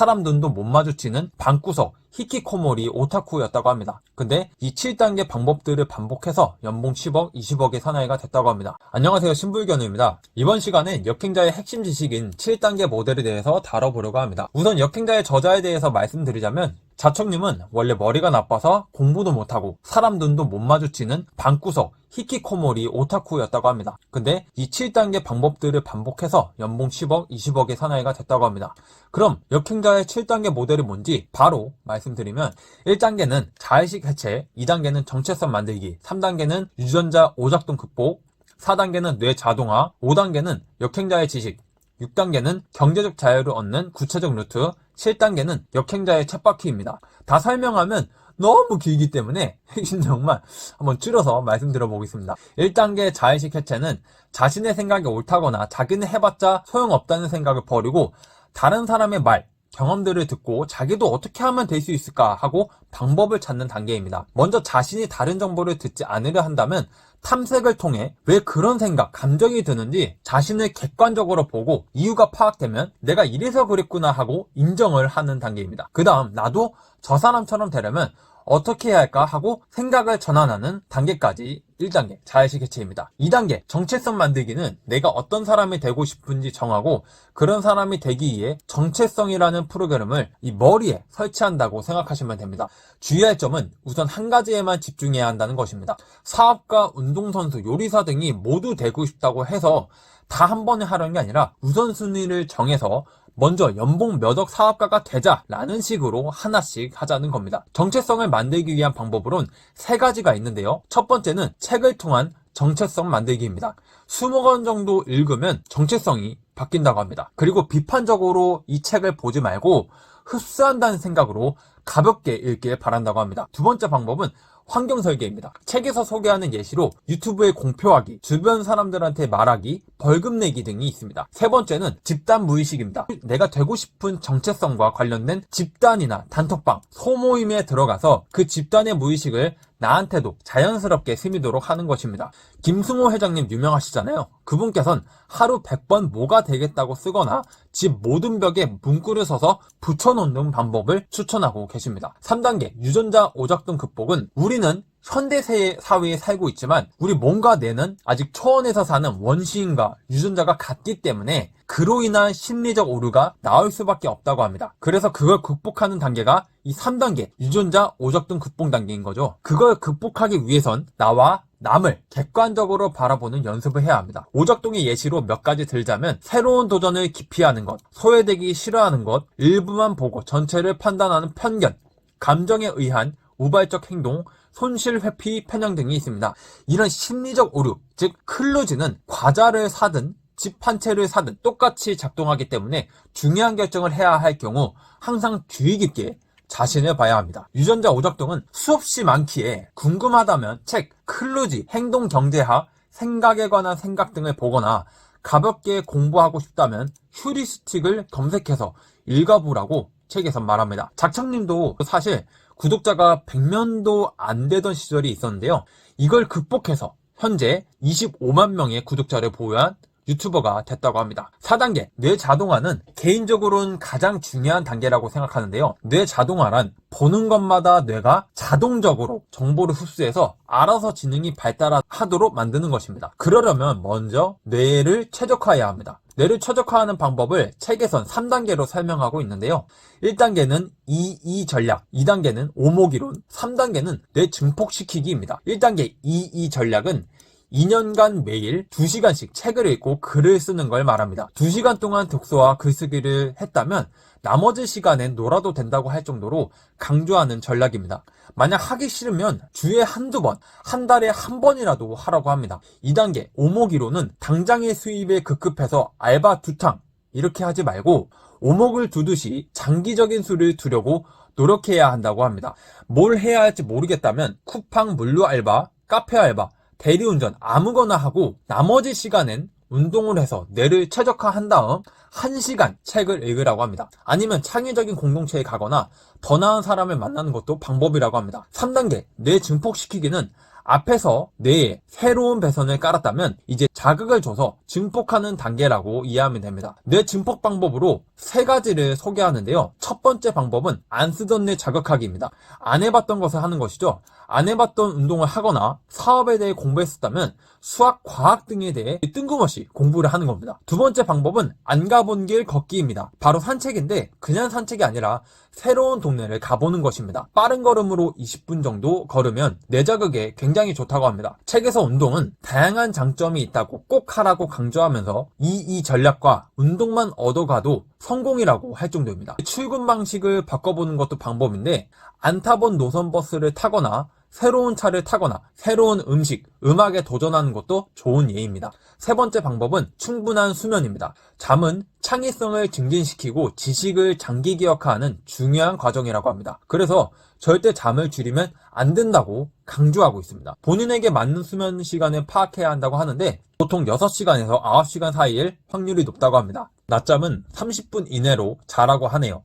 사람 눈도 못 마주치는 방구석 히키코모리 오타쿠였다고 합니다. 근데 이 7단계 방법들을 반복해서 연봉 10억, 20억의 사나이가 됐다고 합니다. 안녕하세요, 신불견우입니다. 이번 시간엔 역행자의 핵심 지식인 7단계 모델에 대해서 다뤄보려고 합니다. 우선 역행자의 저자에 대해서 말씀드리자면 자청님은 원래 머리가 나빠서 공부도 못하고 사람 눈도 못 마주치는 방구석 히키코모리 오타쿠였다고 합니다. 근데 이 7단계 방법들을 반복해서 연봉 10억, 20억의 사나이가 됐다고 합니다. 그럼 역행자의 7단계 모델이 뭔지 바로 말씀드리면 1단계는 자의식 해체, 2단계는 정체성 만들기, 3단계는 유전자 오작동 극복, 4단계는 뇌 자동화, 5단계는 역행자의 지식, 6단계는 경제적 자유를 얻는 구체적 루트, 7단계는 역행자의 쳇바퀴입니다. 다 설명하면 너무 길기 때문에 핵심 내용만 한번 줄여서 말씀드려보겠습니다. 1단계 자의식 해체는 자신의 생각이 옳다거나 자기는 해봤자 소용없다는 생각을 버리고 다른 사람의 말, 경험들을 듣고 자기도 어떻게 하면 될 수 있을까 하고 방법을 찾는 단계입니다. 먼저 자신이 다른 정보를 듣지 않으려 한다면 탐색을 통해 왜 그런 생각, 감정이 드는지 자신을 객관적으로 보고 이유가 파악되면 내가 이래서 그랬구나 하고 인정을 하는 단계입니다. 그 다음 나도 저 사람처럼 되려면 어떻게 해야 할까 하고 생각을 전환하는 단계까지 1단계 자의식 해체입니다. 2단계 정체성 만들기는 내가 어떤 사람이 되고 싶은지 정하고 그런 사람이 되기 위해 정체성이라는 프로그램을 이 머리에 설치한다고 생각하시면 됩니다. 주의할 점은 우선 한 가지에만 집중해야 한다는 것입니다. 사업가, 운동선수, 요리사 등이 모두 되고 싶다고 해서 다 한 번에 하려는 게 아니라 우선순위를 정해서 먼저 연봉 몇억 사업가가 되자라는 식으로 하나씩 하자는 겁니다. 정체성을 만들기 위한 방법으론 3가지가 있는데요. 첫 번째는 책을 통한 정체성 만들기입니다. 20권 정도 읽으면 정체성이 바뀐다고 합니다. 그리고 비판적으로 이 책을 보지 말고 흡수한다는 생각으로 가볍게 읽길 바란다고 합니다. 두 번째 방법은 환경 설계입니다. 책에서 소개하는 예시로 유튜브에 공표하기, 주변 사람들한테 말하기, 벌금 내기 등이 있습니다. 세 번째는 집단 무의식입니다. 내가 되고 싶은 정체성과 관련된 집단이나 단톡방, 소모임에 들어가서 그 집단의 무의식을 나한테도 자연스럽게 스미도록 하는 것입니다. 김승호 회장님 유명하시잖아요. 그분께서는 하루 100번 뭐가 되겠다고 쓰거나 집 모든 벽에 문구를 써서 붙여놓는 방법을 추천하고 계십니다. 3단계 유전자 오작동 극복은 우리는 현대 사회에 살고 있지만 우리 몸과 뇌는 아직 초원에서 사는 원시인과 유전자가 같기 때문에 그로 인한 심리적 오류가 나올 수밖에 없다고 합니다. 그래서 그걸 극복하는 단계가 이 3단계 유전자 오작동 극복 단계인 거죠. 그걸 극복하기 위해선 나와 남을 객관적으로 바라보는 연습을 해야 합니다. 오작동의 예시로 몇 가지 들자면 새로운 도전을 기피하는 것, 소외되기 싫어하는 것, 일부만 보고 전체를 판단하는 편견, 감정에 의한 우발적 행동, 손실 회피 편향 등이 있습니다. 이런 심리적 오류, 즉 클루즈는 과자를 사든 집 한 채를 사든 똑같이 작동하기 때문에 중요한 결정을 해야 할 경우 항상 주의 깊게 자신을 봐야 합니다. 유전자 오작동은 수없이 많기에 궁금하다면 책, 클루지, 행동 경제학, 생각에 관한 생각 등을 보거나 가볍게 공부하고 싶다면 휴리스틱을 검색해서 읽어보라고 책에서 말합니다. 작청님도 사실 구독자가 100명도 안 되던 시절이 있었는데요. 이걸 극복해서 현재 25만 명의 구독자를 보유한 유튜버가 됐다고 합니다. 4단계 뇌 자동화는 개인적으로는 가장 중요한 단계라고 생각하는데요. 뇌 자동화란 보는 것마다 뇌가 자동적으로 정보를 흡수해서 알아서 지능이 발달하도록 만드는 것입니다. 그러려면 먼저 뇌를 최적화해야 합니다. 뇌를 최적화하는 방법을 책에선 3단계로 설명하고 있는데요. 1단계는 EE 전략, 2단계는 오목이론, 3단계는 뇌 증폭시키기입니다. 1단계 EE 전략은 2년간 매일 2시간씩 책을 읽고 글을 쓰는 걸 말합니다. 2시간 동안 독서와 글쓰기를 했다면 나머지 시간엔 놀아도 된다고 할 정도로 강조하는 전략입니다. 만약 하기 싫으면 주에 한두 번, 한 달에 한 번이라도 하라고 합니다. 2단계 오목이론은 당장의 수입에 급급해서 알바 2탕 이렇게 하지 말고 오목을 두듯이 장기적인 수를 두려고 노력해야 한다고 합니다. 뭘 해야 할지 모르겠다면 쿠팡 물류 알바, 카페 알바, 대리운전 아무거나 하고 나머지 시간엔 운동을 해서 뇌를 최적화한 다음 1시간 책을 읽으라고 합니다. 아니면 창의적인 공동체에 가거나 더 나은 사람을 만나는 것도 방법이라고 합니다. 3단계 뇌 증폭시키기는 앞에서 뇌에 새로운 배선을 깔았다면 이제 자극을 줘서 증폭하는 단계라고 이해하면 됩니다. 뇌 증폭 방법으로 세 가지를 소개하는데요. 첫 번째 방법은 안 쓰던 뇌 자극하기입니다. 안 해봤던 것을 하는 것이죠. 안 해봤던 운동을 하거나 사업에 대해 공부했었다면 수학, 과학 등에 대해 뜬금없이 공부를 하는 겁니다. 두 번째 방법은 안 가본 길 걷기입니다. 바로 산책인데 그냥 산책이 아니라 새로운 동네를 가보는 것입니다. 빠른 걸음으로 20분 정도 걸으면 뇌 자극에 굉장히 좋다고 합니다. 책에서 운동은 다양한 장점이 있다고 꼭 하라고 강조하면서 이 전략과 운동만 얻어가도 성공이라고 할 정도입니다. 출근 방식을 바꿔보는 것도 방법인데 안 타본 노선버스를 타거나 새로운 차를 타거나 새로운 음식, 음악에 도전하는 것도 좋은 예입니다. 세 번째 방법은 충분한 수면입니다. 잠은 창의성을 증진시키고 지식을 장기 기억하는 중요한 과정이라고 합니다. 그래서 절대 잠을 줄이면 안 된다고 강조하고 있습니다. 본인에게 맞는 수면 시간을 파악해야 한다고 하는데 보통 6시간에서 9시간 사이일 확률이 높다고 합니다. 낮잠은 30분 이내로 자라고 하네요.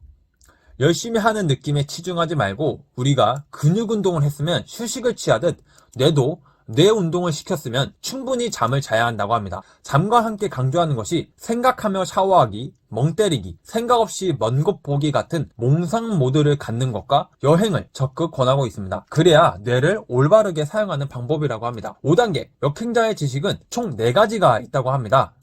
열심히 하는 느낌에 치중하지 말고 우리가 근육 운동을 했으면 휴식을 취하듯 뇌도 뇌 운동을 시켰으면 충분히 잠을 자야 한다고 합니다. 잠과 함께 강조하는 것이 생각하며 샤워하기, 멍 때리기, 생각 없이 먼 곳 보기 같은 몽상 모드를 갖는 것과 여행을 적극 권하고 있습니다. 그래야 뇌를 올바르게 사용하는 방법이라고 합니다. 5단계, 역행자의 지식은 총 4가지가 있다고 합니다.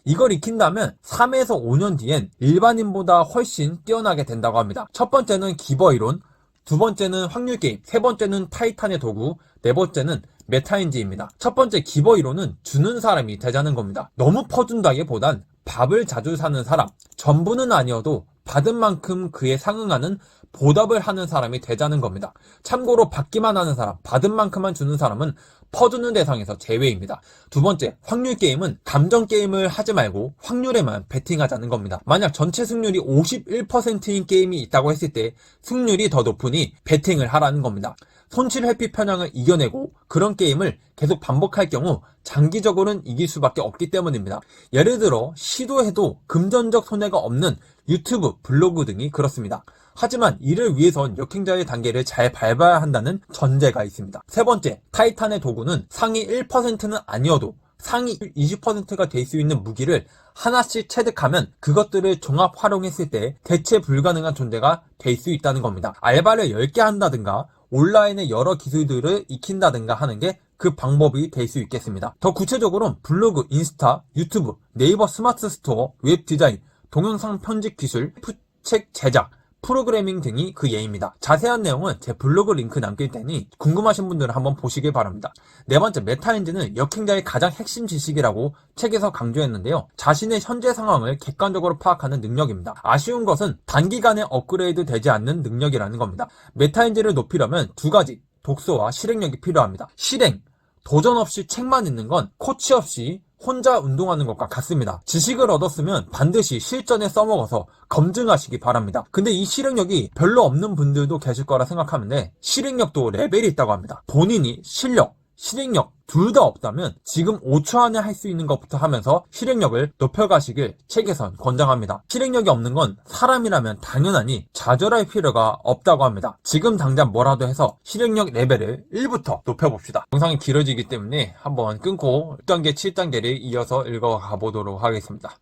이걸 익힌다면 3에서 5년 뒤엔 일반인보다 훨씬 뛰어나게 된다고 합니다. 첫 번째는 기버 이론, 두 번째는 확률 게임, 세 번째는 타이탄의 도구, 네 번째는 메타인지입니다. 첫 번째 기버 이론은 주는 사람이 되자는 겁니다. 너무 퍼준다기보단 밥을 자주 사는 사람, 전부는 아니어도 받은 만큼 그에 상응하는 보답을 하는 사람이 되자는 겁니다. 참고로 받기만 하는 사람, 받은 만큼만 주는 사람은 퍼주는 대상에서 제외입니다. 두 번째, 확률 게임은 감정 게임을 하지 말고 확률에만 베팅하자는 겁니다. 만약 전체 승률이 51%인 게임이 있다고 했을 때 승률이 더 높으니 베팅을 하라는 겁니다. 손실 회피 편향을 이겨내고 그런 게임을 계속 반복할 경우 장기적으로는 이길 수밖에 없기 때문입니다. 예를 들어 시도해도 금전적 손해가 없는 유튜브, 블로그 등이 그렇습니다. 하지만 이를 위해선 역행자의 단계를 잘 밟아야 한다는 전제가 있습니다. 세 번째, 타이탄의 도구는 상위 1%는 아니어도 상위 20%가 될 수 있는 무기를 하나씩 체득하면 그것들을 종합 활용했을 때 대체 불가능한 존재가 될 수 있다는 겁니다. 알바를 10개 한다든가 온라인의 여러 기술들을 익힌다든가 하는 게 그 방법이 될 수 있겠습니다. 더 구체적으로는 블로그, 인스타, 유튜브, 네이버 스마트 스토어, 웹 디자인, 동영상 편집 기술, 책 제작, 프로그래밍 등이 그 예입니다. 자세한 내용은 제 블로그 링크 남길 테니 궁금하신 분들은 한번 보시길 바랍니다. 네 번째, 메타인지는 역행자의 가장 핵심 지식이라고 책에서 강조했는데요. 자신의 현재 상황을 객관적으로 파악하는 능력입니다. 아쉬운 것은 단기간에 업그레이드 되지 않는 능력이라는 겁니다. 메타인지를 높이려면 2가지, 독서와 실행력이 필요합니다. 실행, 도전 없이 책만 읽는 건 코치 없이 혼자 운동하는 것과 같습니다. 지식을 얻었으면 반드시 실전에 써먹어서 검증하시기 바랍니다. 근데 이 실행력이 별로 없는 분들도 계실 거라 생각하는데 실행력도 레벨이 있다고 합니다. 본인이 실력, 실행력 둘 다 없다면 지금 5초 안에 할 수 있는 것부터 하면서 실행력을 높여가시길 책에선 권장합니다. 실행력이 없는 건 사람이라면 당연하니 좌절할 필요가 없다고 합니다. 지금 당장 뭐라도 해서 실행력 레벨을 1부터 높여봅시다. 영상이 길어지기 때문에 한번 끊고 6단계, 7단계를 이어서 읽어가 보도록 하겠습니다.